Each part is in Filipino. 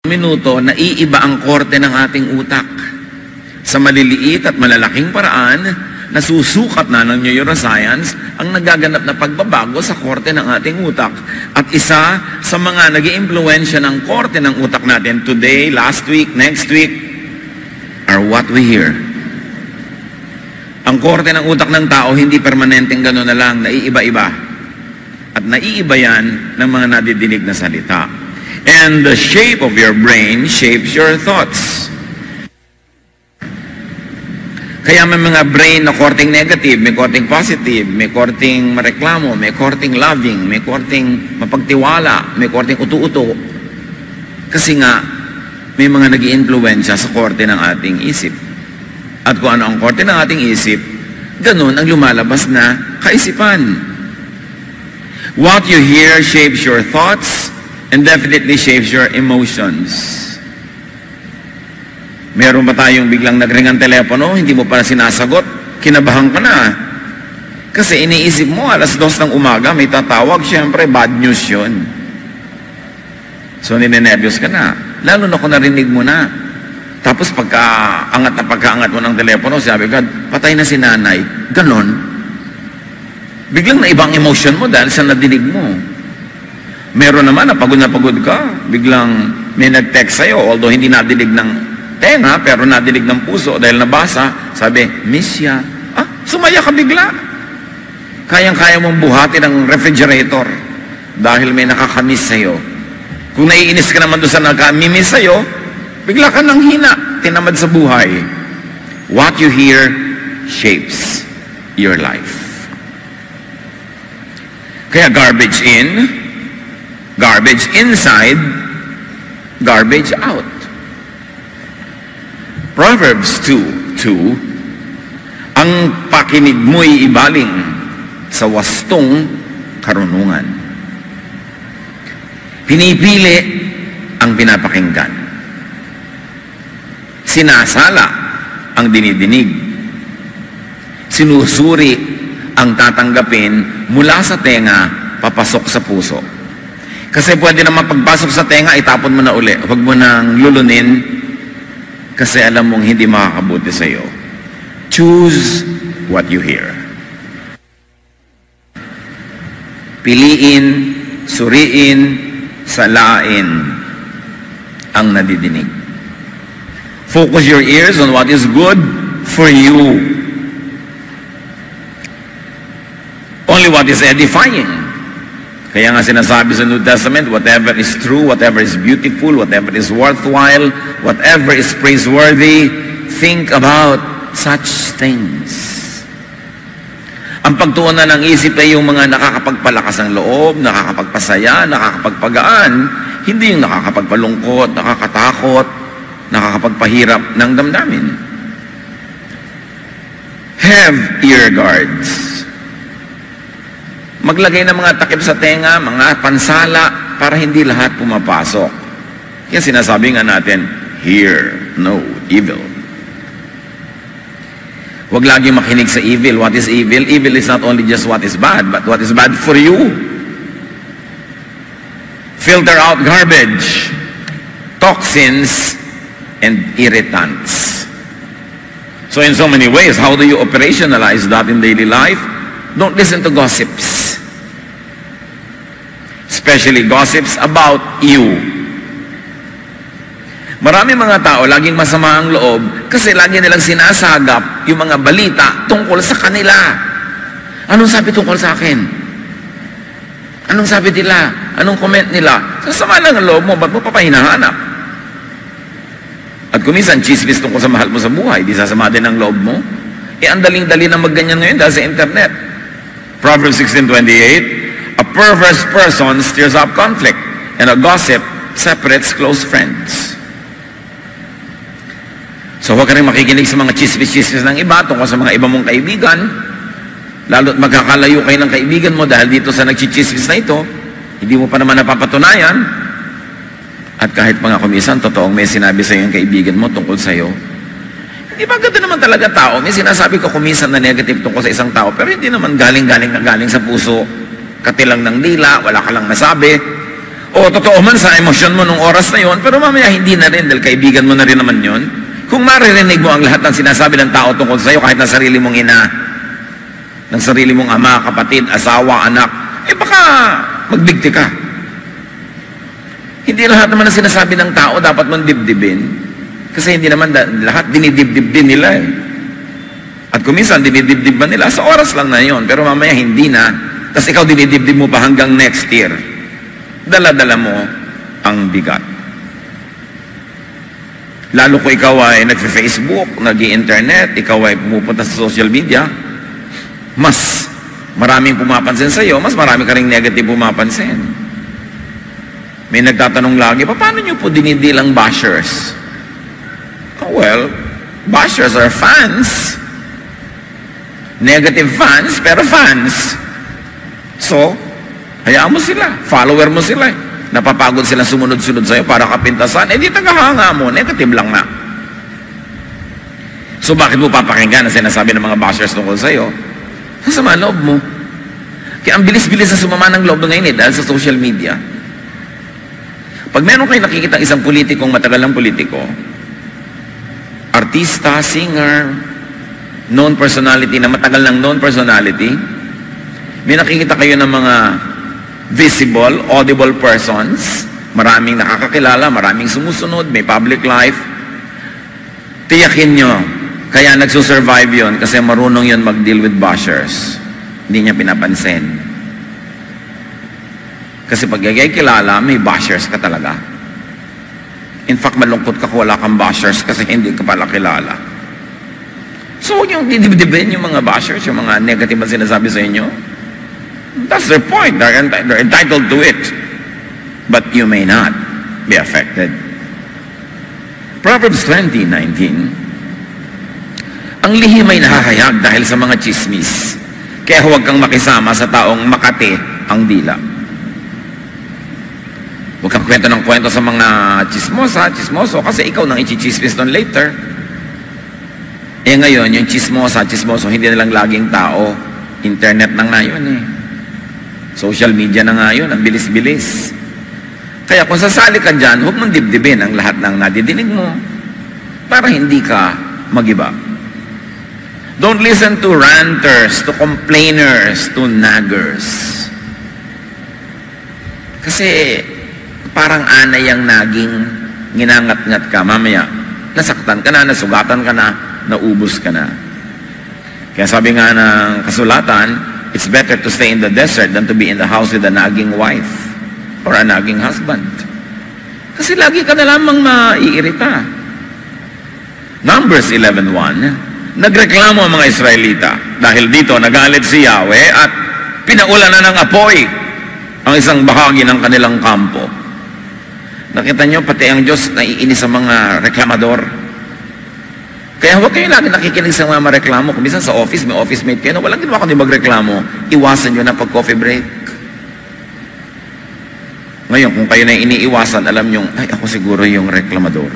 minuto, naiiba ang korte ng ating utak. Sa maliliit at malalaking paraan, nasusukat na ng neuroscience ang nagaganap na pagbabago sa korte ng ating utak. At isa sa mga nag-iimpluwensya ng korte ng utak natin today, last week, next week, are what we hear. Ang korte ng utak ng tao, hindi permanenteng gano'n na lang, naiiba-iba. At naiiba yan ng mga nadidinig na salita. And the shape of your brain shapes your thoughts. Kaya may mga brain na korteng negative, may korteng positive, may korteng mareklamo, may korteng loving, may korteng mapagtiwala, may korteng utu-uto. Kasi nga, may mga nag-iimpluwensya sa korte ng ating isip. At kung ano ang korte ng ating isip, ganun ang lumalabas na kaisipan. What you hear shapes your thoughts and definitely shapes your emotions. Meron ba tayong biglang nagring ang telepono, hindi mo pa sinasagot, kinabahan ka na. Kasi iniisip mo, alas 2 ng umaga, may tatawag, syempre, bad news yun. So, ninenervyos ka na. Lalo na kung narinig mo na. Tapos, pagkaangat mo ng telepono, sabi ka, patay na si nanay. Ganon. Biglang na ibang emotion mo dahil sa nadinig mo. Meron naman na pagod ka. Biglang may nag-text sa'yo, although hindi nadinig ng tenga, pero nadinig ng puso dahil nabasa, sabi, miss ya. Sumaya ka bigla. Kayang-kaya mong buhatin ang refrigerator dahil may nakakamiss sa'yo. Kung naiinis ka naman doon sa nakamiss sa'yo, bigla ka nang hina, tinamad sa buhay. What you hear shapes your life. Kaya garbage in, garbage inside, garbage out. Proverbs 2:2, ang pakinig mo'y ibaling sa wastong karunungan. Pinipili ang pinapakinggan. Sinasala ang dinidinig. Sinusuri ang tatanggapin mula sa tenga papasok sa puso. Kasi pwede naman pagpasok sa tenga, itapon mo na uli. Huwag mo nang lulunin kasi alam mong hindi makakabuti sa iyo. Choose what you hear. Piliin, suriin, salain ang nadidinig. Focus your ears on what is good for you. Only what is edifying. Kaya nga sinasabi sa New Testament, whatever is true, whatever is beautiful, whatever is worthwhile, whatever is praiseworthy, think about such things. Ang pagtuunan ng isip ay yung mga nakakapagpalakas ng loob, nakakapagpasaya, nakakapagpagaan, hindi yung nakakapagpalungkot, nakakatakot, nakakapagpahirap ng damdamin. Have ear guards. Maglagay ng mga takip sa tenga, mga pansala, para hindi lahat pumapasok. Kaya sinasabi nga natin, hear no evil. Huwag lagi makinig sa evil. What is evil? Evil is not only just what is bad, but what is bad for you. Filter out garbage, toxins, and irritants. So in so many ways, how do you operationalize that in daily life? Don't listen to gossips. Especially gossips about you. Marami mga tao laging masama ang loob kasi lagi nilang sinasagap yung mga balita tungkol sa kanila. Anong sabi tungkol sa akin? Anong sabi nila? Anong comment nila? Sasama lang ang loob mo, ba't mo pa hinahanap? At kumisan, chismis tungkol sa mahal mo sa buhay, di sasama din ang loob mo. Ang daling-dali na magganyan ngayon dahil sa internet. Proverbs 16:28, a perverse person stirs up conflict, and a gossip separates close friends. So huwag ka rin makikinig sa mga chismis-chismis ng iba tungkol sa mga iba mong kaibigan, lalo't magkakalayo kayo ng kaibigan mo dahil dito sa nagchichismis na ito, hindi mo pa naman napapatunayan. At kahit mga kumisan, totoong may sinabi sa iyo yung kaibigan mo tungkol sa iyo, di ba ganda naman talaga tao? May sinasabi ko kumisan na negative tungkol sa isang tao, pero hindi naman galing sa puso, katilang ng dila, wala ka lang nasabi. O totoo man sa emosyon mo nung oras na yon, pero mamaya hindi na rin dahil kaibigan mo na rin naman yon. Kung maririnig mo ang lahat ng sinasabi ng tao tungkol sa iyo, kahit ng sarili mong ina, ng sarili mong ama, kapatid, asawa, anak, baka magbigti ka. Hindi lahat naman ang sinasabi ng tao dapat mong dibdibin. Kasi hindi naman lahat dinidibdib din nila eh. At kung minsan dinidibdib ba nila, sa oras lang na yon, pero mamaya hindi na. Tapos ikaw dinidibdib mo pa hanggang next year. Dala-dala mo ang bigat. Lalo kung ikaw ay nag-Facebook, nag-internet, ikaw ay pumupunta sa social media, mas maraming pumapansin sa iyo, mas marami ka ring negative pumapansin. May nagtatanong lagi, paano nyo po dinidilang bashers? Oh, well, bashers are fans. Negative fans, pero fans. So, hayaan mo sila. Follower mo sila. Napapagod sila sumunod-sunod sa'yo para kapintasan. Di tagahanga mo. Negative lang na. So, bakit mo papakinggan ang sinasabi ng mga bashers tungkol sa'yo? Sama loob mo. Kaya ang bilis-bilis na sumama ng loob ngayon dahil sa social media. Pag meron kayo nakikita isang politikong matagal ng politiko, artista, singer, known personality na matagal ng known personality, may nakikita kayo ng mga visible, audible persons, maraming nakakakilala, maraming sumusunod, may public life, tiyakin nyo, kaya nagsusurvive yon kasi marunong yon mag-deal with bashers. Hindi niya pinapansin. Kasi pag gagay kilala, may bashers ka talaga. In fact, malungkot ka kung wala kang bashers kasi hindi ka pala kilala. So, huwag yung didibdibin yung mga bashers, yung mga negative na sinasabi sa inyo. That's their point. They're entitled to it. But you may not be affected. Proverbs 20:19. Ang lihim ay nahahayag dahil sa mga chismis. Kaya huwag kang makisama sa taong makati ang dila. Huwag kang kwento ng kwento sa mga chismoso, kasi ikaw nang ichichismis nun later. Ngayon, yung chismoso, hindi na lang laging tao. Internet na nga yun eh. Social media na nga yun, ang bilis-bilis. Kaya kung sasali ka dyan, huwag mong dibdibin ang lahat ng nadidinig mo para hindi ka magiba. Don't listen to ranters, to complainers, to naggers. Kasi parang anay ang naging nginangat-ngat ka. Mamaya, nasaktan ka na, nasugatan ka na, naubos ka na. Kaya sabi nga ng kasulatan, it's better to stay in the desert than to be in the house with a nagging wife or a nagging husband. Kasi lagi ka na lamang maiirita. Numbers 11:1, nagreklamo ang mga Israelita dahil dito nagalit si Yahweh at pinaulan na ng apoy ang isang bahagi ng kanilang kampo. Nakita nyo, pati ang Diyos naiinis sa mga reklamador. Kaya huwag kayo lagi nakikinig sa mga mareklamo. Kung minsan sa office, may office mate kayo, walang ginawa kundi magreklamo, iwasan nyo na pag coffee break. Ngayon, kung kayo na iniiwasan, alam nyo, ay, ako siguro yung reklamador.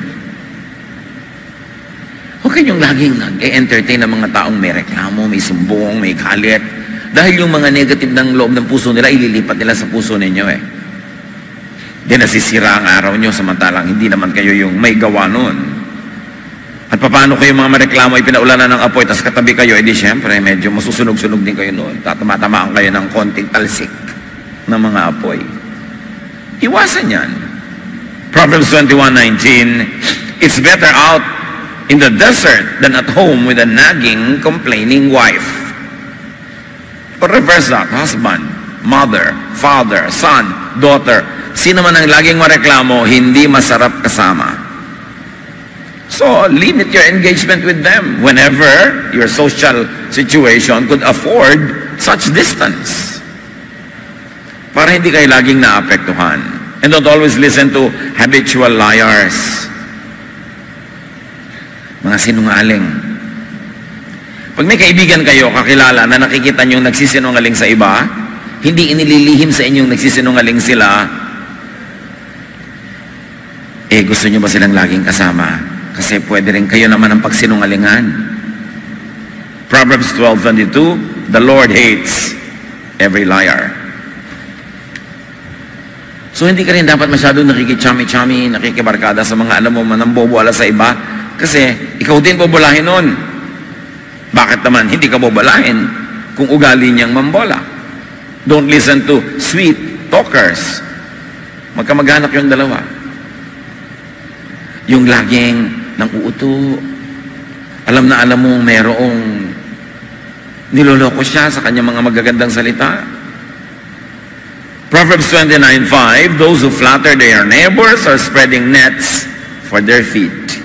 Huwag kayong laging nag-entertain ng mga taong may reklamo, may sumbong, may galit. Dahil yung mga negative ng loob ng puso nila, ililipat nila sa puso ninyo eh. Di nasisira ang araw nyo, samantalang hindi naman kayo yung may gawa nun. At paano kayo mga mareklamo, ipinaulanan ng apoy, tas katabi kayo, edi syempre, medyo masusunog-sunog din kayo noon. Tatamatamaan kayo ng konting talsik ng mga apoy. Iwasan yan. Proverbs 21:19, it's better out in the desert than at home with a nagging, complaining wife. Or reverse that, husband, mother, father, son, daughter. Sino man ang laging mareklamo, hindi masarap kasama. So, limit your engagement with them whenever your social situation could afford such distance. Para hindi kayo laging naapektuhan. And don't always listen to habitual liars. Mga sinungaling. Pag may kaibigan kayo, kakilala, na nakikita nyo nagsisinungaling sa iba, hindi inililihim sa inyong nagsisinungaling sila, gusto nyo ba silang laging kasama? Kasi pwede rin kayo naman ang pagsinungalingan. Proverbs 12:22, the Lord hates every liar. So hindi ka rin dapat masyadong nakikichami-chami, nakikibarkada sa mga alam mo manambobola sa iba kasi ikaw din bobolahin nun. Bakit naman hindi ka bobolahin kung ugali niyang mambola? Don't listen to sweet talkers. Magkamag-anak yung dalawa. Yung laging nang uuto. Alam na alam mong merong niloloko siya sa kanyang mga magagandang salita. Proverbs 29:5, those who flatter their neighbors are spreading nets for their feet.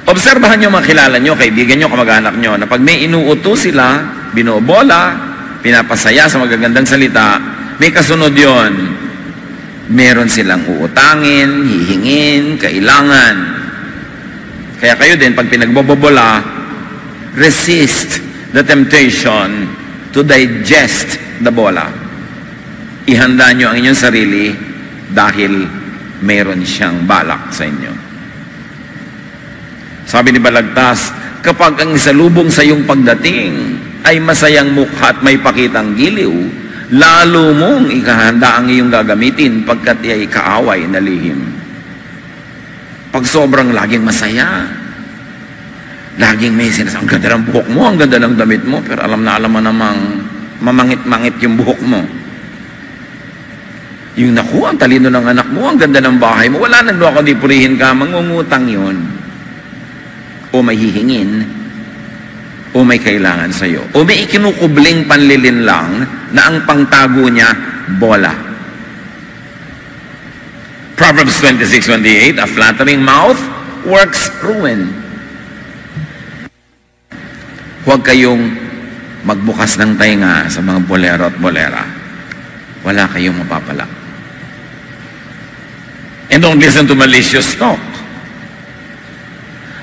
Obserbahan nyo, makilala nyo, kaibigan nyo, kamag-anak nyo, na pag may inuuto sila, binobola, pinapasaya sa magagandang salita, may kasunod yon. Meron silang uutangin, hihingin, kailangan. Kaya kayo din, pag pinagbobobola, resist the temptation to digest the bola. Ihanda nyo ang inyong sarili dahil meron siyang balak sa inyo. Sabi ni Balagtas, kapag ang isalubong sa iyong pagdating ay masayang mukha at may pakitang giliw, lalo mong ikahanda ang iyong gagamitin pagkat iya'y kaaway na lihim. Pag sobrang laging masaya, laging may sinasabi, ang ganda ng buhok mo, ang ganda ng damit mo, pero alam na alam mo namang mamangit-mangit yung buhok mo. Yung naku, ang talino ng anak mo, ang ganda ng bahay mo, wala nang ako di purihin ka, mangungutang yun. O may hihingin, o may kailangan sa'yo. O may ikinukubling panlilin lang na ang pangtago niya, bola. Proverbs 26:28, a flattering mouth works ruin. Huwag kayong magbukas ng tainga sa mga bolero at bolera. Wala kayong mapapala. And don't listen to malicious talk.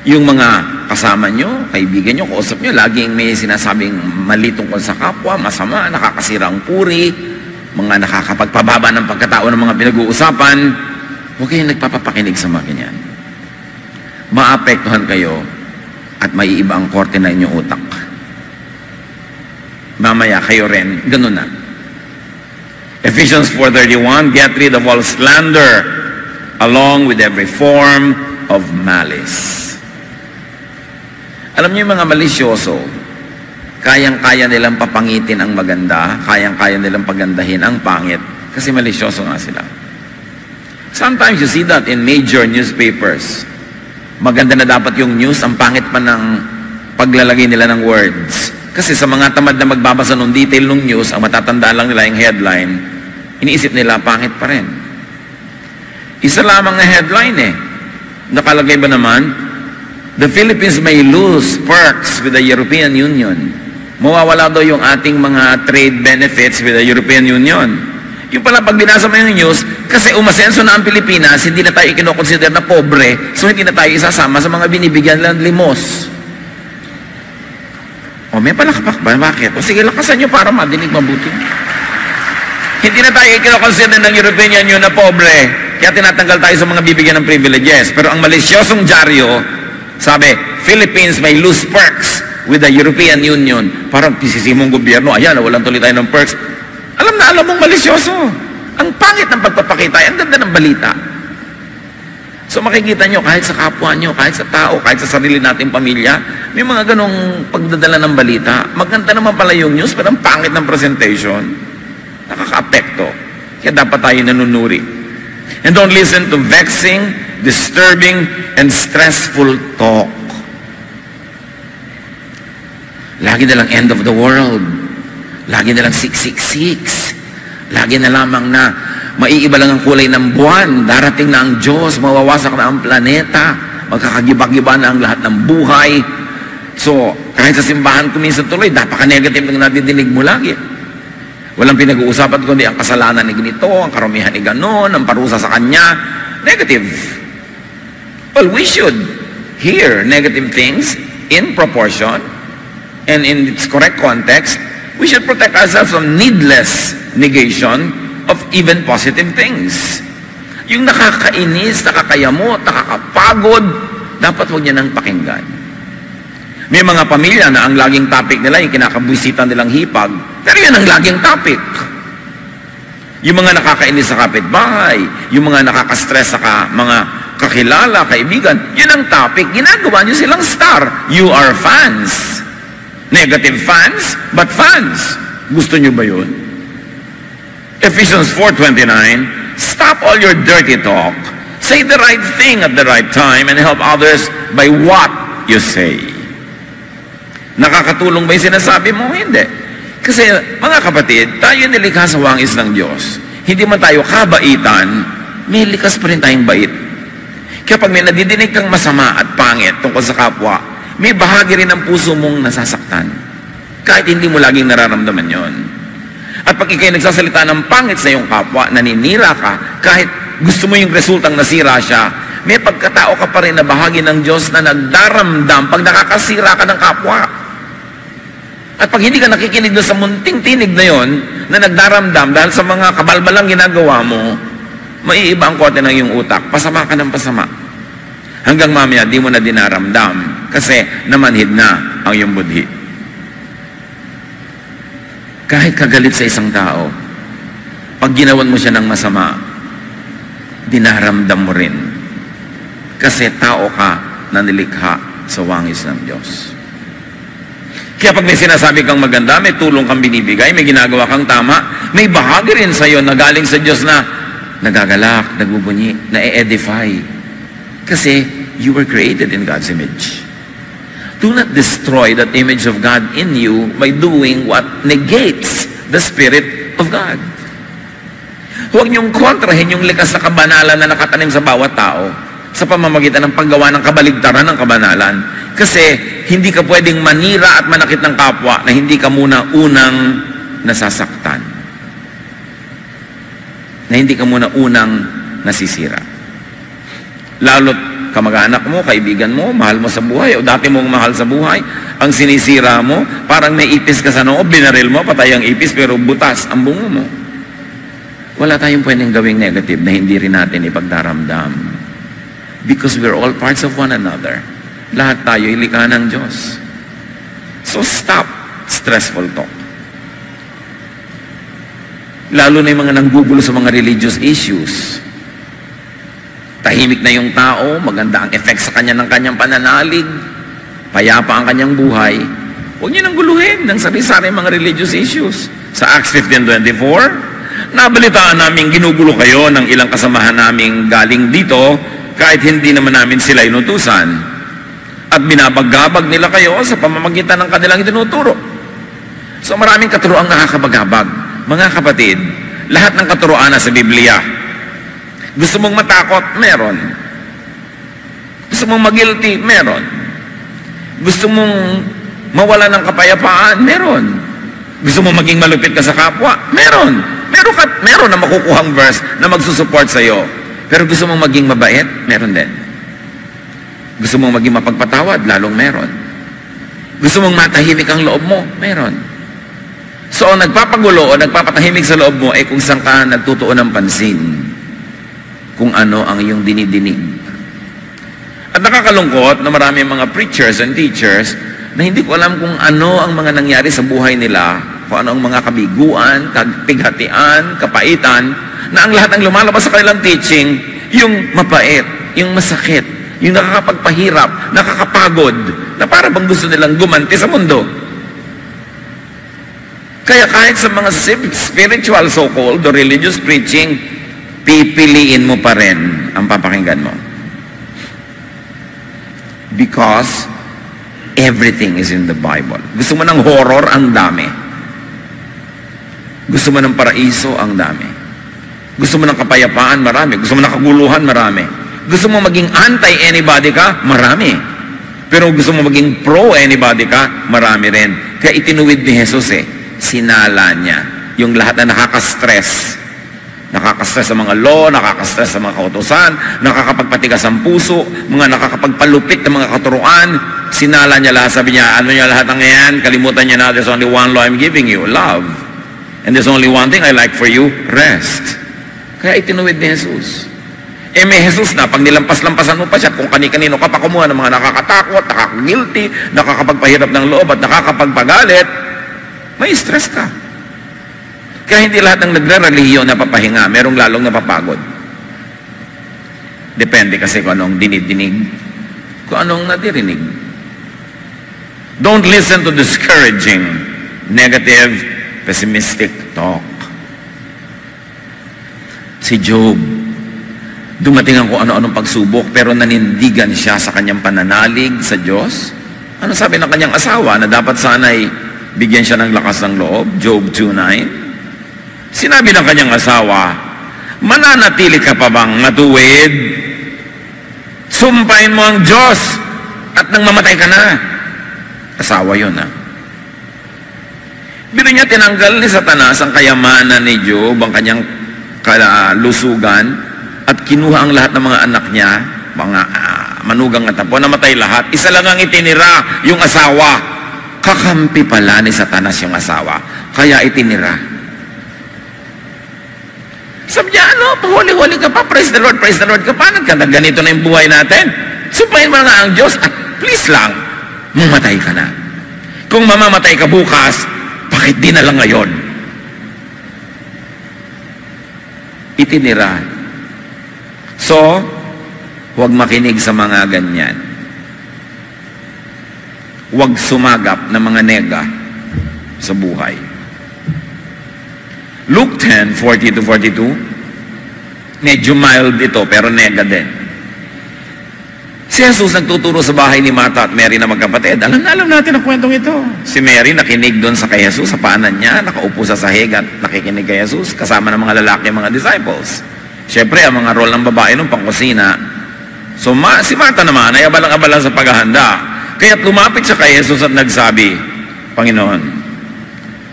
Yung mga kasama nyo, kaibigan nyo, kausap nyo, laging may sinasabing mali tungkol sa kapwa, masama, nakakasirang puri, mga nakakapagpababa ng pagkatao ng mga pinag-uusapan, huwag kayong nagpapapakinig sa mga ganyan. Maapektuhan kayo at may iba ang korte na inyong utak. Mamaya kayo rin, ganun na. Ephesians 4:31, get rid of all slander along with every form of malice. Alam niyo yung mga malisyoso, kayang-kaya nilang papangitin ang maganda, kayang-kaya nilang pagandahin ang pangit, kasi malisyoso nga sila. Sometimes you see that in major newspapers. Maganda na dapat yung news, ang pangit pa ng paglalagay nila ng words. Kasi sa mga tamad na magbabasa ng detail ng news, ang matatandaan lang nila yung headline, iniisip nila, pangit pa rin. Isa lamang na headline Nakalagay ba naman, the Philippines may lose perks with the European Union. Mawawala daw yung ating mga trade benefits with the European Union. Yung pala, pag binasa mo yung news, kasi umasenso na ang Pilipinas, hindi na tayo ikinoconsider na pobre, so hindi na tayo isasama sa mga binibigyan lang limos. O, may palakpak ba? Bakit? O sige, lakasan nyo para madinig mabuti. Hindi na tayo ikinoconsider ng European Union na pobre, kaya tinatanggal tayo sa mga bibigyan ng privileges. Pero ang malisyosong dyaryo, sabi, Philippines may lose perks with the European Union. Parang pisisimong gobyerno, ayan, walang tuloy tayo ng perks. Alam na alam mong malisyoso. Ang pangit ng pagpapakita, ang ganda ng balita. So makikita nyo, kahit sa kapwa nyo, kahit sa tao, kahit sa sarili nating pamilya, may mga ganong pagdadala ng balita. Maganda naman pala yung news, pero ang pangit ng presentation. Nakaka-apekto. Kaya dapat tayo nanunuri. And don't listen to vexing, disturbing, and stressful talk. Lagi na lang end of the world. Lagi na lang 666. Lagi na lamang na maiiba lang ang kulay ng buwan. Darating na ang Diyos. Mawawasak na ang planeta. Magkakagiba-giba na ang lahat ng buhay. So, kahit sa simbahan ko minsan tuloy, napaka-negative ng nadidinig mo lagi. Walang pinag-uusapan kundi ang kasalanan ni ganito, ang karumihan ni ganon, ang parusa sa kanya. Negative. Well, we should hear negative things in proportion and in its correct context. We should protect ourselves from needless negation of even positive things. Yung nakakainis, nakakayamot, nakakapagod, dapat huwag niya nang pakinggan. May mga pamilya na ang laging topic nila, yung kinakabwisitan nilang hipag, pero yan ang laging topic. Yung mga nakakainis sa kapitbahay, yung mga nakaka-stress sa mga kakilala, kaibigan, yun ang topic. Ginagawa nyo silang star. You are fans. Negative fans, but fans. Gusto nyo ba yun? Ephesians 4:29, stop all your dirty talk. Say the right thing at the right time and help others by what you say. Nakakatulong ba yung sinasabi mo? Hindi. Kasi, mga kapatid, tayo nilikha sa wangis ng Diyos. Hindi man tayo kabaitan, may likas pa rin tayong bait. Kaya pag may nadidinig kang masama at pangit tungkol sa kapwa, may bahagi rin ng puso mong nasasaktan. Kahit hindi mo laging nararamdaman yon. At pag ikay nagsasalita ng pangit sa iyong kapwa, naninira ka, kahit gusto mo yung resultang nasira siya, may pagkatao ka pa rin na bahagi ng Diyos na nagdaramdam pag nakakasira ka ng kapwa. At pag hindi ka nakikinig doon sa munting tinig na yon, na nagdaramdam dahil sa mga kabalbalang ginagawa mo, maiiba ang kote ng iyong utak. Pasama ka ng pasama. Hanggang mamaya, di mo na dinaramdam kasi namanhid na ang iyong budhi. Kahit kagalit sa isang tao, pag ginawan mo siya ng masama, dinaramdam mo rin. Kasi tao ka na nilikha sa wangis ng Diyos. Kaya pag may sinasabi kang maganda, may tulong kang binibigay, may ginagawa kang tama, may bahagi rin sa iyo na galing sa Diyos na nagagalak, nagbubunyi, na-edify. Kasi you were created in God's image. Do not destroy that image of God in you by doing what negates the Spirit of God. Huwag niyong kontrahin yung likas na kabanalan na nakatanim sa bawat tao sa pamamagitan ng paggawa ng kabaligtaran ng kabanalan. Kasi hindi ka pwedeng manira at manakit ng kapwa na hindi ka muna unang nasasaktan. Na hindi ka muna unang nasisira. Lalo't kamag-anak mo, kaibigan mo, mahal mo sa buhay, o dati mong mahal sa buhay, ang sinisira mo, parang may ipis ka sa noo, binaril mo, patay ang ipis, pero butas ang bungo mo. Wala tayong pwedeng gawing negative na hindi rin natin ipagdaramdam. Because we're all parts of one another. Lahat tayo ilikha ng Diyos. So stop stressful talk. Lalo na yung mga nanggugulo sa mga religious issues. Tahimik na yung tao, maganda ang effect sa kanya ng kanyang pananalig, payapa ang kanyang buhay. Huwag niyo nang guluhin ng sari-sari mga religious issues. Sa Acts 15:24, nabalitaan namin ginugulo kayo ng ilang kasamahan naming galing dito kahit hindi naman namin sila inutusan. At binabagabag nila kayo sa pamamagitan ng kanilang itinuturo. So maraming katuroang nakakabagabag. Mga kapatid, lahat ng katuroan na sa Biblia, gusto mong matakot? Meron. Gusto mong mag-guilty? Meron. Gusto mong mawala ng kapayapaan? Meron. Gusto mong maging malupit ka sa kapwa? Meron. Meron na makukuhang verse na magsusupport sa iyo. Pero gusto mong maging mabait? Meron din. Gusto mong maging mapagpatawad? Lalong meron. Gusto mong matahimik ang loob mo? Meron. So, nagpapagulo o nagpapatahimik sa loob mo ay kung saan ka nagtutuon ng pansin kung ano ang iyong dinidinig. At nakakalungkot na marami mga preachers and teachers na hindi ko alam kung ano ang mga nangyari sa buhay nila, kung ano ang mga kabiguan, kapighatian, kapaitan, na ang lahat ng lumalabas sa kanilang teaching, yung mapait, yung masakit, yung nakakapagpahirap, nakakapagod, na para bang gusto nilang gumanti sa mundo. Kaya kahit sa mga spiritual so-called or religious preaching, pipiliin mo pa rin ang papakinggan mo. Because everything is in the Bible. Gusto mo ng horror? Ang dami. Gusto mo ng paraiso? Ang dami. Gusto mo ng kapayapaan? Marami. Gusto mo ng kaguluhan? Marami. Gusto mo maging anti-anybody ka? Marami. Pero gusto mo maging pro-anybody ka? Marami rin. Kaya itinuwid ni Jesus sinala niya yung lahat na nakaka-stress. Nakaka-stress sa mga law, nakaka-stress sa mga kautusan, nakakapagpatigas ang puso, mga nakakapagpalupit ng mga katuruan. Sinala niya lahat. Sabi niya, ano niya lahat ng yan? Kalimutan niya na, there's only one law I'm giving you, love. And there's only one thing I like for you, rest. Kaya itinuwid ni Jesus. May Jesus na, pag nilampas-lampasan mo pa siya, kung kani-kanino ka pa kumuha ng mga nakakatakot, nakaka-guilty, nakakapagpahirap ng loob at nakakapagpagalit, may stress ka. Kaya hindi lahat ng nagrarelihiyon napapahinga, merong lalong napapagod. Depende kasi kung anong dinidinig, kung anong nadirinig. Don't listen to discouraging, negative, pessimistic talk. Si Job, dumating ang kung ano-anong pagsubok, pero nanindigan siya sa kanyang pananalig sa Diyos. Ano sabi ng kanyang asawa na dapat sana'y bigyan siya ng lakas ng loob? Job 2:9. Sinabi ng kanyang asawa, mananatili ka pa bang matuwid? Sumpain mo ang Diyos at nang mamatay ka na. Asawa yun, ha? Biro niya, tinanggal ni Satanas ang kayamanan ni Job, ang kanyang kalusugan, at kinuha ang lahat ng mga anak niya, mga manugang at apo, namatay lahat. Isa lang ang itinira, yung asawa. Kakampi pala ni Satanas yung asawa, kaya itinira. Sabi niya, pahuli-huli ka pa, praise the Lord ka pa, ganito na yung buhay natin. Sumpahin mo nga ang Diyos at please lang, mamatay ka na. Kung mamamatay ka bukas, bakit di na lang ngayon? Itinira. So, huwag makinig sa mga ganyan. Huwag sumagap ng mga nega sa buhay. Luke 10:40-42, medyo mild ito, pero nega din. Si Jesus nagtuturo sa bahay ni Martha at Mary na magkapatid. Alam natin ang kwentong ito. Si Mary nakinig doon sa kay Jesus, sa paanan niya, nakaupo sa sahig at nakikinig kay Jesus, kasama ng mga lalaki, mga disciples. Siyempre, ang mga role ng babae nung pangkusina. So, si Martha naman ay abalang-abala sa paghahanda. Kaya't lumapit siya kay Jesus at nagsabi, Panginoon,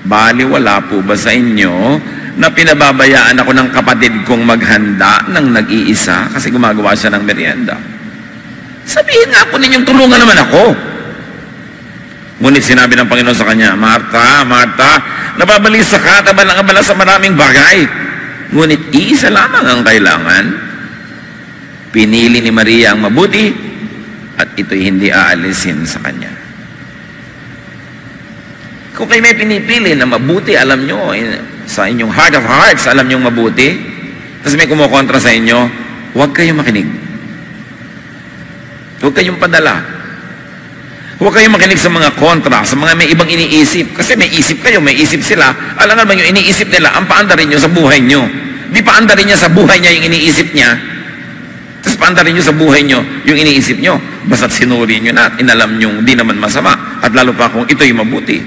baliwala po ba sa inyo na pinababayaan ako ng kapatid kong maghanda ng nag-iisa kasi gumagawa siya ng merienda? Sabihin nga po ninyong tulungan naman ako. Ngunit sinabi ng Panginoon sa kanya, Martha, nababalisa ka at abalang-abala sa maraming bagay. Ngunit iisa lamang ang kailangan. Pinili ni Maria ang mabuti at ito'y hindi aalisin sa kanya. Kung kayo may pinipili na mabuti, alam nyo, sa inyong heart of hearts, alam nyo mabuti, tapos may kumukontra sa inyo, huwag kayong makinig. Huwag kayong padala. Huwag kayong makinig sa mga kontra, sa mga may ibang iniisip. Kasi may isip kayo, may isip sila. Alam naman yung iniisip nila, ang paandarin nyo sa buhay nyo. Di paandarin niya sa buhay niya yung iniisip niya. Tapos paandarin nyo sa buhay nyo yung iniisip nyo. Basta't sinuri nyo na at inalam nyo di naman masama. At lalo pa kung ito'y mabuti.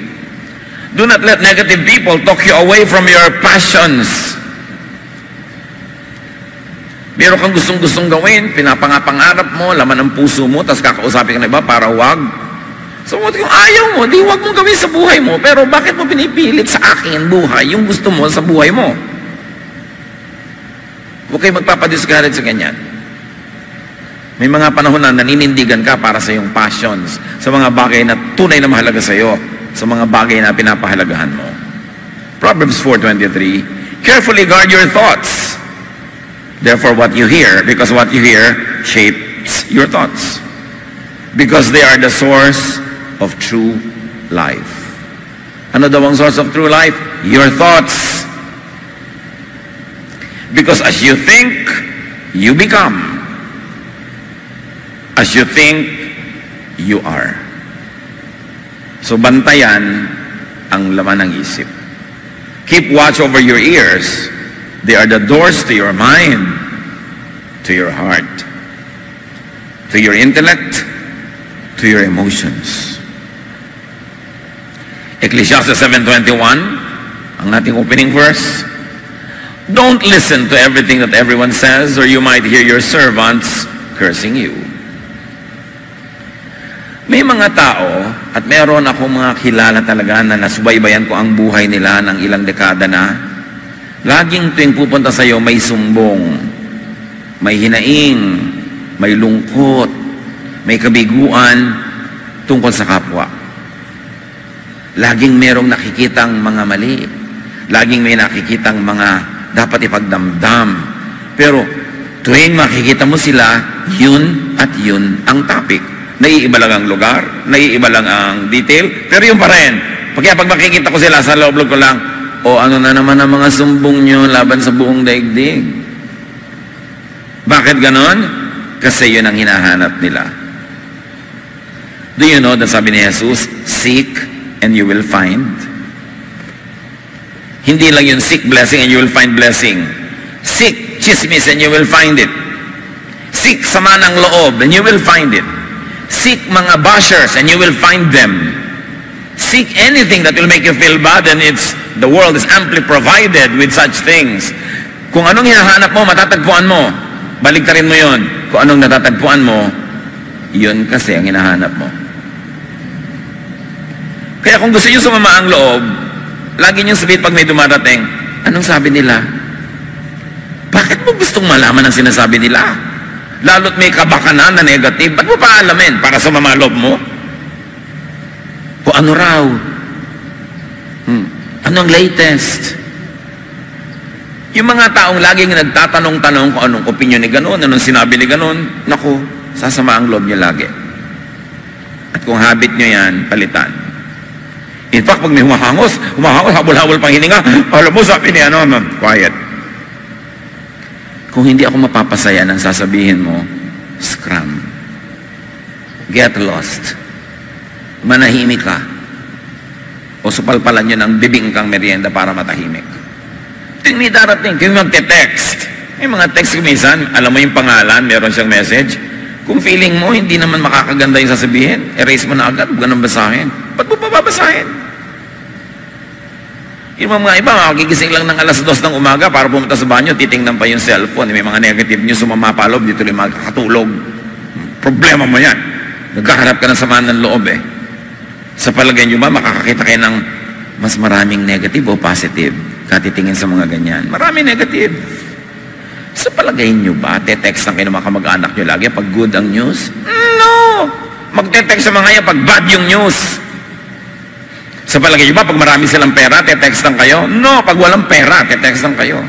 Do not let negative people talk you away from your passions. Meron kang gustong-gustong gawin, pinapangarap mo, laman ng puso mo, tapos kakausapin ka na iba para huwag. So, kung ayaw mo, di huwag mong gawin sa buhay mo. Pero bakit mo pinipilit sa akin buhay yung gusto mo sa buhay mo? Huwag kayo magpapadiscourage sa ganyan. May mga panahon na naninindigan ka para sa iyong passions, sa mga bagay na tunay na mahalaga sa iyo, sa mga bagay na pinapahalagahan mo. Proverbs 4:23, carefully guard your thoughts. Therefore, what you hear, because what you hear shapes your thoughts. Because they are the source of true life. Ano daw ang source of true life? Your thoughts. Because as you think, you become. As you think, you are. So bantayan ang laman ng isip. Keep watch over your ears. They are the doors to your mind, to your heart, to your intellect, to your emotions. Ecclesiastes 7:21, ang ating opening verse. Don't listen to everything that everyone says, or you might hear your servants cursing you. May mga tao, at meron akong mga kilala talaga na nasubaybayan ko ang buhay nila ng ilang dekada na, laging tuwing pupunta sa iyo may sumbong, may hinaing, may lungkot, may kabiguan tungkol sa kapwa. Laging merong nakikitang mga mali. Laging may nakikitang mga dapat ipagdamdam. Pero tuwing makikita mo sila, yun at yun ang topic. Naiiba lang ang lugar, naiiba lang ang detail, pero yun pa rin. Pag makikita ko sila sa loob ko lang, O ano na naman ang mga sumbong nyo laban sa buong daigdig? Bakit ganon? Kasi yun ang hinahanap nila. Do you know that sabi ni Jesus, seek and you will find? Hindi lang yun, seek blessing and you will find blessing. Seek chismis and you will find it. Seek sama ng loob and you will find it. Seek mga bashers and you will find them. Seek anything that will make you feel bad, and the world is amply provided with such things. Kung anong hinahanap mo, matatagpuan mo. Baliktarin mo yon. Kung anong natatagpuan mo, yun kasi ang hinahanap mo. Kaya kung gusto nyo sumama ang loob, lagi nyo sabihin pag may dumarating, anong sabi nila? Bakit mo gustong malaman ang sinasabi nila? Lalo't may kabakanan na negative, ba't mo pa alamin para sumama ang loob mo? O ano raw? Anong latest? Yung mga taong laging nagtatanong-tanong kung anong opinion ni ganon, anong sinabi ni ganon, naku, sasama ang loob niya lagi. At kung habit nyo yan, palitan. In fact, pag may humahangos, habol-habol pang hininga, alam mo, sabi ni ano, quiet. Kung hindi ako mapapasaya ng sasabihin mo, scram. Get lost. Manahimik ka. O supalpalan nyo ng bibing kang merienda para matahimik. May darating, kung magte-text. May mga text minsan, alam mo yung pangalan, meron siyang message. Kung feeling mo, hindi naman makakaganda yung sasabihin, erase mo na agad, huwag ka nang basahin. Ba't mo pa babasahin? Yung mga iba, makikigising lang ng alas 2 ng umaga para pumunta sa banyo, titingnan pa yung cellphone. May mga negative news, sumamapalob, dito rin magkakatulog. Problema mo yan. Nagkaharap ka ng samaan ng loob eh. Sa palagay nyo ba, makakakita kayo ng mas maraming negative o positive? Katitingin sa mga ganyan. Marami negative. Sa palagay nyo ba, te-text lang kayo ng mga kamag-anak nyo lagi pag good ang news? No! Magte-text sa mga yan pag bad yung news. Sa palagay nyo ba, pag marami silang pera, te-text lang kayo? No! Pag walang pera, te-text lang kayo.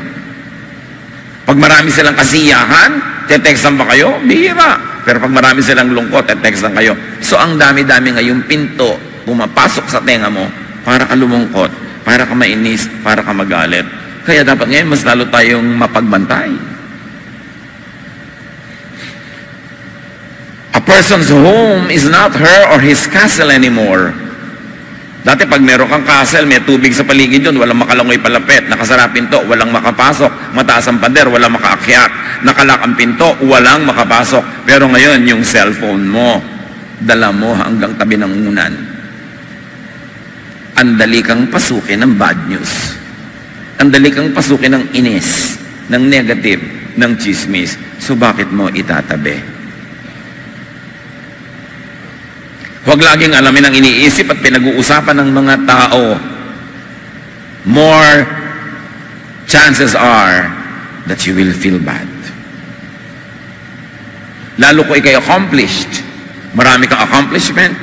Pag marami silang kasiyahan, te-text lang ba kayo? Bihira. Pero pag marami silang lungkot, te-text lang kayo. So, ang dami-dami ngayong pinto, pumapasok sa tenga mo, para ka lumungkot, para ka mainis, para ka magalit. Kaya dapat ngayon, mas lalo tayong mapagbantay. A person's home is not her or his castle anymore. Dati pag meron kang castle, may tubig sa paligid yun, walang makalangoy palapit, nakasara pinto, walang makapasok, mataas ang pader, walang makaakyat, nakalak ang pinto, walang makapasok. Pero ngayon, yung cellphone mo, dala mo hanggang tabi ng unan. Andali kang pasukin ng bad news. Andali kang pasukin ng inis, ng negative, ng chismis. So bakit mo itatabi? Huwag laging alamin ang iniisip at pinag-uusapan ng mga tao. More chances are that you will feel bad. Lalo ko ikay accomplished. Marami kang accomplishment,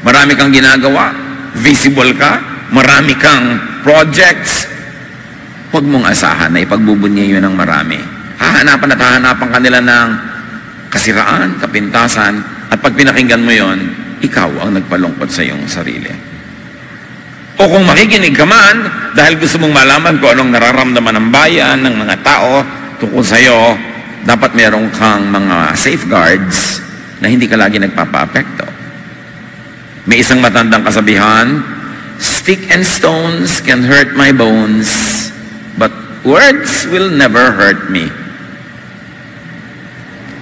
marami kang ginagawa, visible ka, marami kang projects. Huwag mong asahan na ipagbubunyi yun ng marami. Hahanapan at hahanapan kanila ng kasiraan, kapintasan, at pag pinakinggan mo yon, ikaw ang nagpalungkot sa iyong sarili. O kung makikinig ka man, dahil gusto mong malaman kung anong nararamdaman ng bayan, ng mga tao, tungkol sa iyo, dapat meron kang mga safeguards na hindi ka lagi nagpapa-apekto. May isang matandang kasabihan, stick and stones can hurt my bones, but words will never hurt me.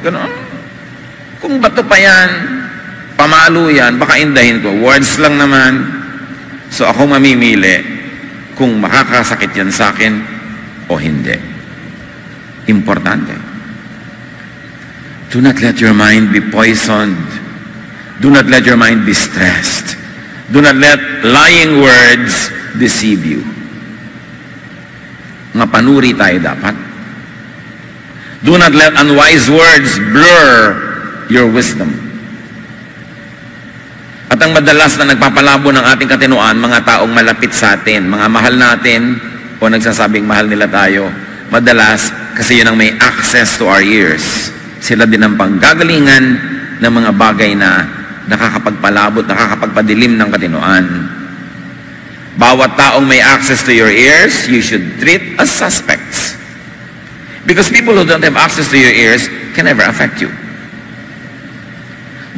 Ganon. Kung bato pa yan, pamalo yan, baka indahin ko. Words lang naman. So ako mamimili kung makakasakit yan sa akin o hindi. Importante. Do not let your mind be poisoned. Do not let your mind be stressed. Do not let lying words deceive you. Mga panuri tayo dapat. Do not let unwise words blur your wisdom. At ang madalas na nagpapalabo ng ating katinuan, mga taong malapit sa atin, mga mahal natin, o nagsasabing mahal nila tayo, madalas kasi yun ang may access to our ears. Sila din ang panggagalingan ng mga bagay na nakakapagpalabot, nakakapagpadilim ng katinuan. Bawat taong may access to your ears, you should treat as suspects. Because people who don't have access to your ears can never affect you.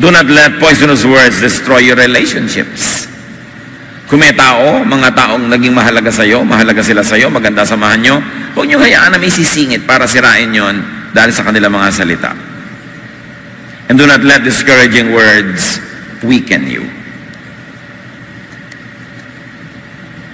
Do not let poisonous words destroy your relationships. Kung may tao, mga taong naging mahalaga sa'yo, mahalaga sila sa'yo, maganda samahan nyo, huwag nyo hayaan na may sisingit para sirain yon dahil sa kanilang mga salita. And do not let discouraging words weaken you.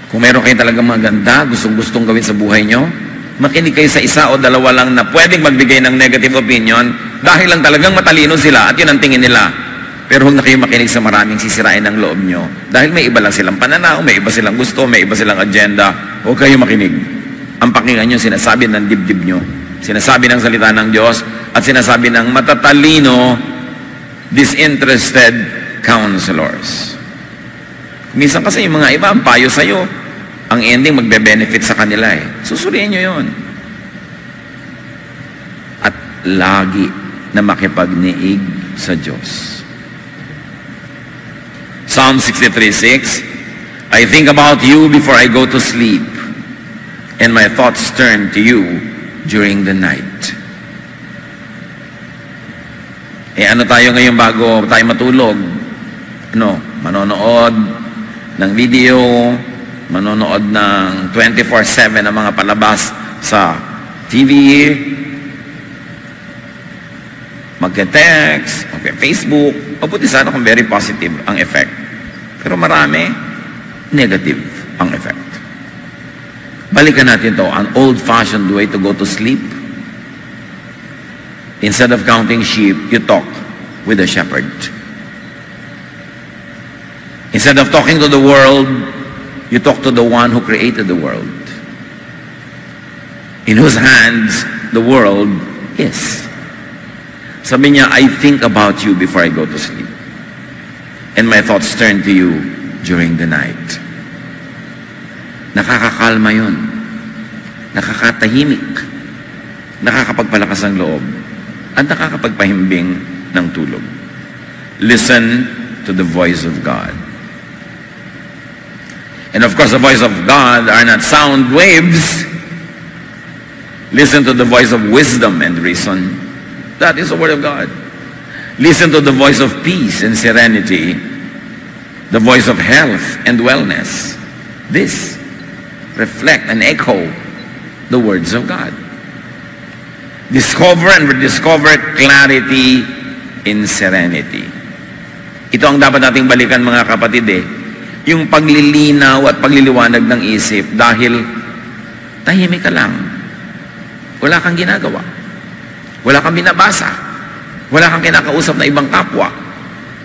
Kung meron kayo talagang maganda, gustong-gustong gawin sa buhay nyo, makinig kayo sa isa o dalawa lang na pwedeng magbigay ng negative opinion dahil lang talagang matalino sila at yun ang tingin nila. Pero huwag na kayo makinig sa maraming sisirain ng loob nyo dahil may iba lang silang pananaw, may iba silang gusto, may iba silang agenda. Huwag kayo makinig. Ang pakinggan nyo, sinasabi ng dibdib nyo, sinasabi ng salita ng Diyos, at sinasabi ng matatalino, disinterested counselors. Minsan kasi yung mga iba, ang payo sa'yo, ang ending magbe-benefit sa kanila eh. Susuriin nyo yun. At lagi na makipagniig sa Diyos. Psalm 63:6, I think about you before I go to sleep, and my thoughts turn to you during the night. Ano tayo ngayon bago tayo matulog? Manonood ng video, manonood ng 24/7 ng mga palabas sa TV, magka-text, Facebook. Mabuti sana kung very positive ang effect. Pero marami, negative ang effect. Balikan natin to, an old-fashioned way to go to sleep. Instead of counting sheep, you talk with the shepherd. Instead of talking to the world, you talk to the one who created the world, in whose hands the world is. Sabi niya, I think about you before I go to sleep, and my thoughts turn to you during the night. Nakakakalma yun. Nakakatahimik. Nakakapagpalakas ng loob. At nakakapagpahimbing ng tulog. Listen to the voice of God. And of course, the voice of God are not sound waves. Listen to the voice of wisdom and reason. That is the word of God. Listen to the voice of peace and serenity, the voice of health and wellness. This reflect and echo the words of God. Discover and rediscover clarity in serenity. Ito ang dapat nating balikan, mga kapatid yung paglilinaw at pagliliwanag ng isip dahil tahimik ka lang. Wala kang ginagawa. Wala kang binabasa. Wala kang kinakausap na ibang kapwa.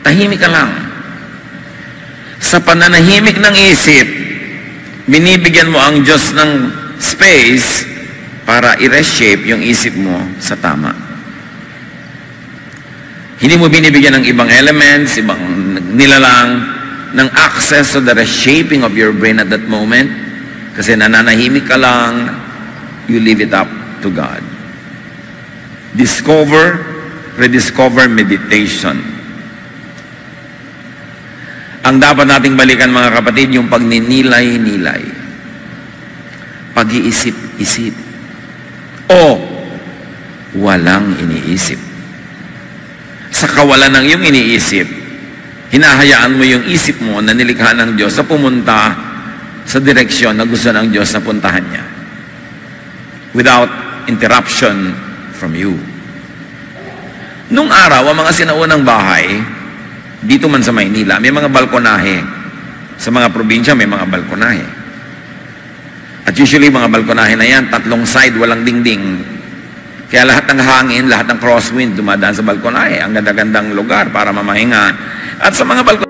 Tahimik ka lang. Sa pananahimik ng isip, binibigyan mo ang Diyos ng space para i-reshape yung isip mo sa tama. Hindi mo binibigyan ng ibang elements, ibang nilalang, ng access to the reshaping of your brain at that moment. Kasi nananahimik ka lang, you leave it up to God. Rediscover meditation. Ang dapat nating balikan, mga kapatid, yung pagninilay-nilay. Pag-iisip-isip. O walang iniisip. Sa kawalan ng iyong iniisip, hinahayaan mo yung isip mo na nilikha ng Diyos na pumunta sa direksyon na gusto ng Diyos na puntahan niya. Without interruption from you. Nung araw, ang mga sinaunang bahay, dito man sa Maynila, may mga balkonahe. Sa mga probinsya, may mga balkonahe. At usually, mga balkonahe na yan, 3 side, walang dingding. Kaya lahat ng hangin, lahat ng crosswind, dumadaan sa balkonahe. Ang ganda-gandang lugar para mamahinga. At sa mga balkonahe,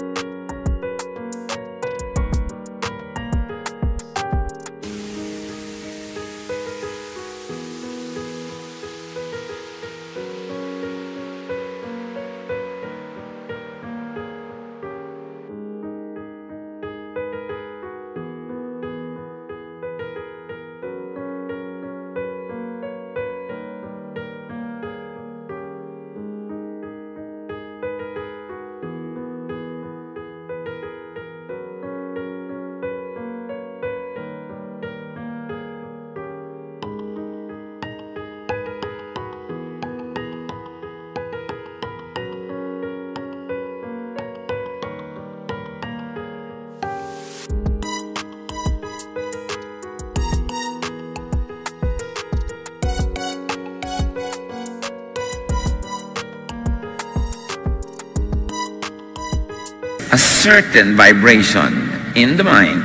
a certain vibration in the mind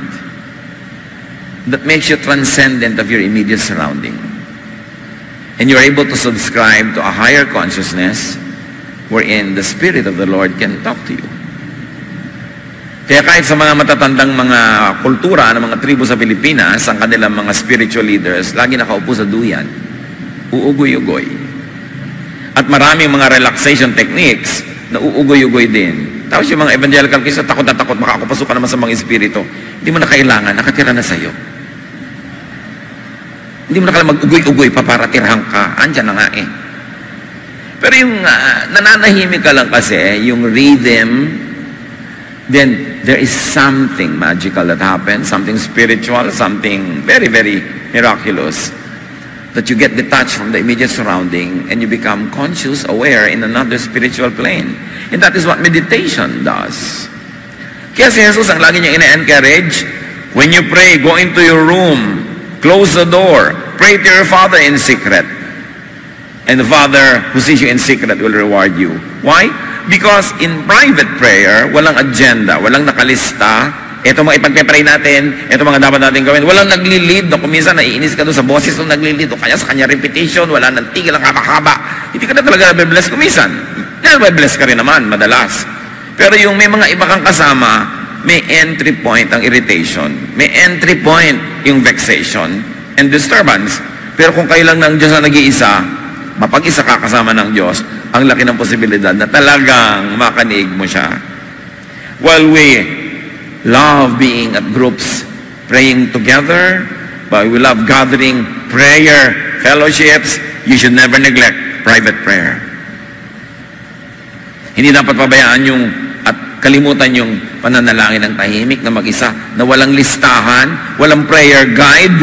that makes you transcendent of your immediate surrounding. And you're able to subscribe to a higher consciousness wherein the Spirit of the Lord can talk to you. Kaya kahit sa mga matatandang mga kultura ng mga tribo sa Pilipinas, ang kanilang mga spiritual leaders, lagi nakaupo sa duyan, uugoy-ugoy. At maraming mga relaxation techniques na uugoy-ugoy din. Tapos yung mga evangelical kaysa takot na takot, makakapasok ka naman sa mga espiritu, hindi mo na kailangan, nakatira na sa'yo. Hindi mo na kailangan mag-ugoy-ugoy pa para tirahan ka. Andyan na nga eh. Pero yung nananahimik ka lang kasi, yung rhythm, then there is something magical that happens, something spiritual, something very, very miraculous, that you get detached from the immediate surrounding and you become conscious, aware in another spiritual plane. And that is what meditation does. Kaya si Jesus ang lagi niya ina-encourage, when you pray, go into your room, close the door, pray to your Father in secret. And the Father who sees you in secret will reward you. Why? Because in private prayer, walang agenda, walang nakalista. Ito mga ipagpe-pray natin, ito mga dapat natin gawin. Walang nagli-lead. No? Kung minsan naiinis ka doon sa boses nung nagli-lead, o kaya sa kanya repetition, wala nang tigil, ang haba-haba. Hindi ka na talaga nabibless kumisan. Nabibless ka rin naman, madalas. Pero yung may mga iba kang kasama, may entry point ang irritation. May entry point yung vexation and disturbance. Pero kung kayo lang ng Diyos na nag-iisa, mapag-isa ka kasama ng Diyos, ang laki ng posibilidad na talagang makanig mo siya. While we love being at groups, praying together, but we love gathering, prayer, fellowships, you should never neglect private prayer. Hindi dapat pabayaan yung at kalimutan yung pananalangin ng tahimik na mag-isa, na walang listahan, walang prayer guide,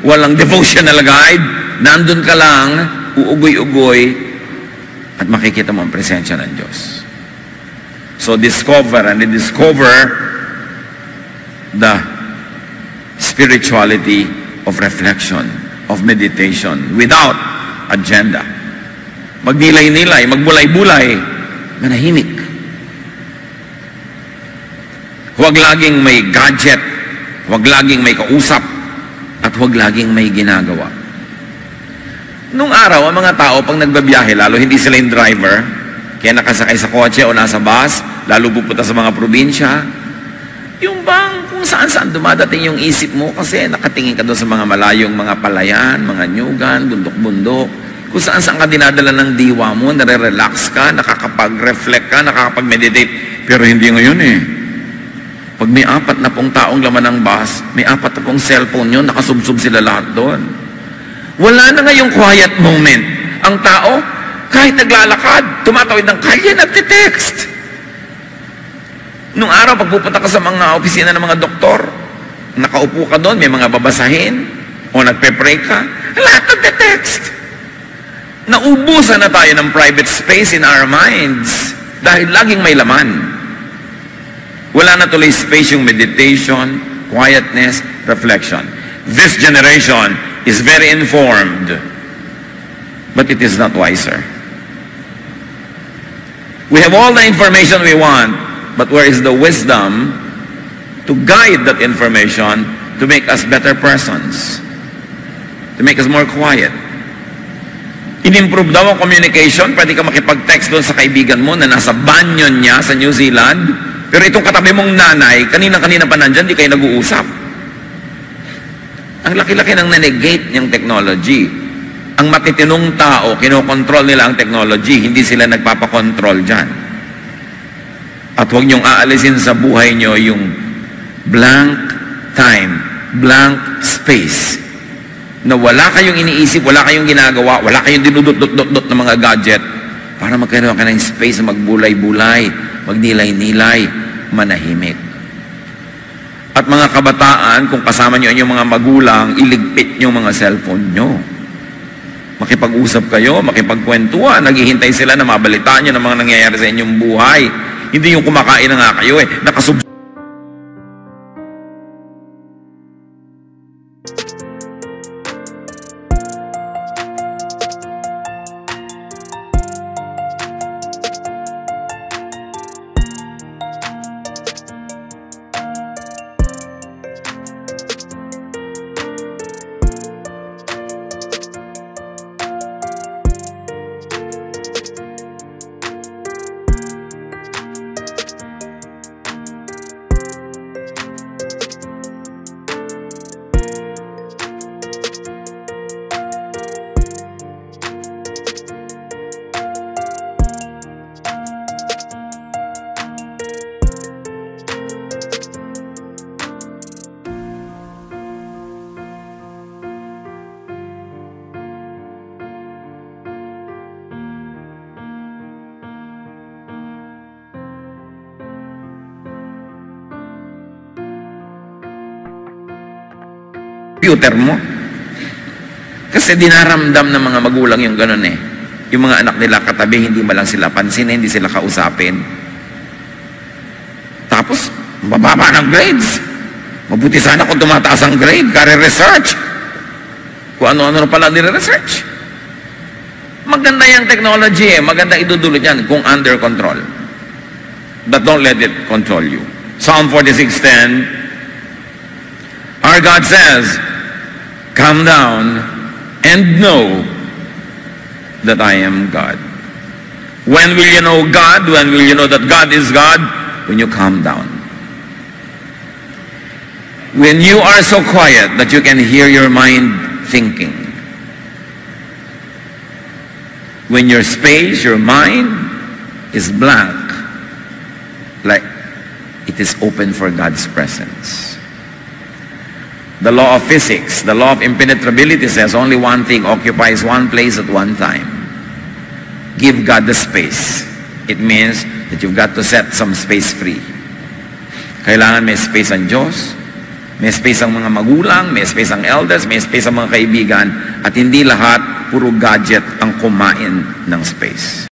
walang devotional guide, nandun ka lang, uugoy-ugoy, at makikita mo ang presensya ng Diyos. So discover and rediscover the spirituality of reflection, of meditation, without agenda. Magnilay-nilay, magbulay-bulay, manahimik. Huwag laging may gadget, huwag laging may kausap, at huwag laging may ginagawa. Nung araw, ang mga tao, pag nagbabiyahe, lalo hindi sila yung driver, kaya nakasakay sa kotse o nasa bus, lalo pupunta sa mga probinsya, yung bang kung saan-saan dumadating yung isip mo, kasi nakatingin ka doon sa mga malayong mga palayan, mga nyugan, bundok-bundok, kung saan-saan ka dinadala ng diwa mo, nare-relax ka, nakakapag-reflect ka, nakakapag-meditate, pero hindi ngayon eh. Pag may 40 taong laman ng bus, may 40 cellphone yun, nakasubsob sila lahat doon. Wala na ngayong quiet moment. Ang tao, kahit naglalakad, tumatawid ng kalye, nagtitext. Nung araw, pagpupunta ka sa mga opisina ng mga doktor, nakaupo ka doon, may mga babasahin, o nagpe-pray ka, lahat nagtitext. Naubusan na tayo ng private space in our minds dahil laging may laman. Wala na tuloy space yung meditation, quietness, reflection. This generation is very informed, but it is not wiser. We have all the information we want, but where is the wisdom to guide that information to make us better persons, to make us more quiet? In-improve daw ang communication, pwede ka makipag-text doon sa kaibigan mo na nasa banyo niya sa New Zealand, pero itong katabi mong nanay, kanina-kanina pa nandyan, di kayo nag-uusap. Ang laki-laki ng na-negate niyang technology. Ang matitinong tao, kinokontrol nila ang technology, hindi sila nagpapakontrol dyan. At huwag niyong aalisin sa buhay niyo yung blank time, blank space, na wala kayong iniisip, wala kayong ginagawa, wala kayong dinudot-dot-dot ng mga gadget, para magkaroon ka ng space na magbulay-bulay, magnilay-nilay, manahimik. At mga kabataan, kung kasama nyo ang inyong mga magulang, iligpit nyo mga cellphone nyo. Makipag-usap kayo, makipagkwentuhan, naghihintay sila na mabalitaan nyo ng mga nangyayari sa inyong buhay. Hindi yung kumakain na nga kayo nakasub computer mo. Kasi dinaramdam ng mga magulang yung ganun eh. Yung mga anak nila katabi, hindi malang sila pansin, hindi sila kausapin. Tapos, mababa ng grades. Mabuti sana kung tumataas ang grade, kare-research. Kung ano-ano pala nire-research. Maganda yung technology eh. Maganda idudulot yan kung under control. But don't let it control you. Psalm 46:10, our God says, come down and know that I am God. When will you know God? When will you know that God is God? When you calm down. When you are so quiet that you can hear your mind thinking. When your space, your mind is blank, like it is open for God's presence. The law of physics, the law of impenetrability says only one thing occupies one place at one time. Give God the space. It means that you've got to set some space free. Kailangan may space ang Diyos, may space ang mga magulang, may space ang elders, may space ang mga kaibigan, at hindi lahat puro gadget ang kumain ng space.